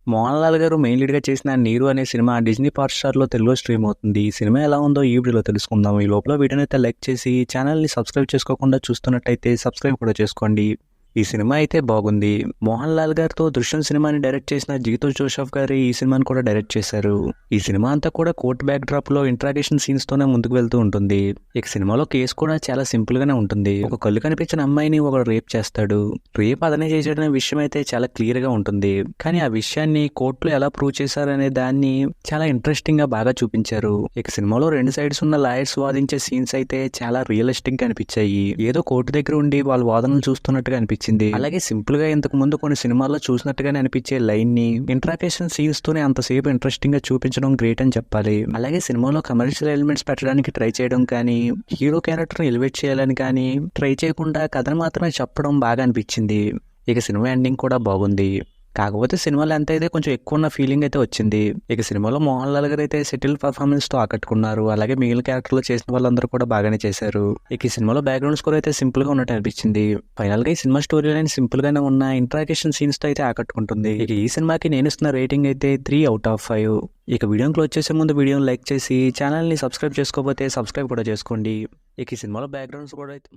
మోహన్ లాల్ గారు మెయిన్ లీడ్గా చేసిన 'నీరు' అనే సినిమా డిజ్నీ హాట్‌స్టార్‌లో తెలుగులో స్ట్రీమ్ అవుతుంది. ఈ సినిమా ఎలా ఉందో ఈ వీడియోలో తెలుసుకుందాం. ఈ లోపల వీడియోని అయితే లైక్ చేసి ఛానల్‌ని సబ్స్క్రైబ్ చేసుకోకుండా చూస్తున్నట్టయితే సబ్స్క్రైబ్ కూడా చేసుకోండి. ఈ సినిమా అయితే బాగుంది. మోహన్ లాల్ గారితో 'దృశ్యం' సినిమాని డైరెక్ట్ చేసిన జీతూ జోసెఫ్ గారు ఈ సినిమాని కూడా డైరెక్ట్ చేశారు. ఈ సినిమా అంతా కూడా కోర్ట్ బ్యాక్ డ్రాప్ లో ఇంట్రాగేషన్ సీన్స్ తోనే ముందుకు వెళ్తూ ఉంటుంది. ఇక సినిమాలో కేసు కూడా చాలా సింపుల్ గానే ఉంటుంది. ఒక కళ్ళు కనిపించిన అమ్మాయిని ఒకడు రేప్ చేస్తాడు. రేప్ అతనే చేసాడనే విషయం అయితే చాలా క్లియర్ గా ఉంటుంది. కానీ ఆ విషయాన్ని కోర్టులో ఎలా ప్రూవ్ చేశారనే దాన్ని చాలా ఇంట్రెస్టింగ్ గా బాగా చూపించారు. ఇక సినిమాలో రెండు సైడ్స్ ఉన్న లాయర్స్ వాదించే సీన్స్ అయితే చాలా రియలిస్టిక్ గా అనిపించాయి. ఏదో కోర్టు దగ్గర ఉండి వాళ్ళ వాదనలు చూస్తున్నట్టుగా అనిపించింది. అలాగే సింపుల్ గా ఇంతకు ముందు కొన్ని సినిమాల్లో చూసినట్టుగానే అనిపించే లైన్ ని ఇంట్రాక్షన్ సీన్స్ తోనే అంతసేపు ఇంట్రెస్టింగ్ గా చూపించడం గ్రేట్ అని చెప్పాలి. అలాగే సినిమాలో కమర్షియల్ ఎలిమెంట్స్ పెట్టడానికి ట్రై చేయడం కానీ, హీరో క్యారెక్టర్ ని ఎలివేట్ చేయాలని కానీ ట్రై చేయకుండా కథను మాత్రమే చెప్పడం బాగా అనిపించింది. ఇక సినిమా ఎండింగ్ కూడా బాగుంది. కాకపోతే సినిమాలో ఎంత అయితే కొంచెం ఎక్కువ ఉన్న ఫీలింగ్ అయితే వచ్చింది. ఇక సినిమాలో మోహన్ లాల్ గారు అయితే సెటిల్ పర్ఫార్మెన్స్ తో ఆకట్టుకున్నారు. అలాగే మిగిలిన క్యారెక్టర్లు చేసిన వాళ్ళందరూ కూడా బాగానే చేశారు. ఇక ఈ సినిమాలో బ్యాక్గ్రౌండ్ స్కోర్ అయితే సింపుల్ గా ఉన్నట్టు అనిపించింది. ఫైనల్ గా ఈ సినిమా స్టోరీ లైన్ సింపుల్ గానే ఉన్న ఇంట్రాగేషన్ సీన్స్ తో అయితే ఆకట్టుకుంటుంది. ఇక ఈ సినిమాకి నేను ఇస్తున్న రేటింగ్ అయితే 3/5. ఇక వీడియోని క్లోజ్ చేసే ముందు వీడియోని లైక్ చేసి ఛానల్ని సబ్స్క్రైబ్ చేసుకోకపోతే సబ్స్క్రైబ్ కూడా చేసుకోండి. ఇక ఈ సినిమాలో బ్యాక్గ్రౌండ్స్ కూడా అయితే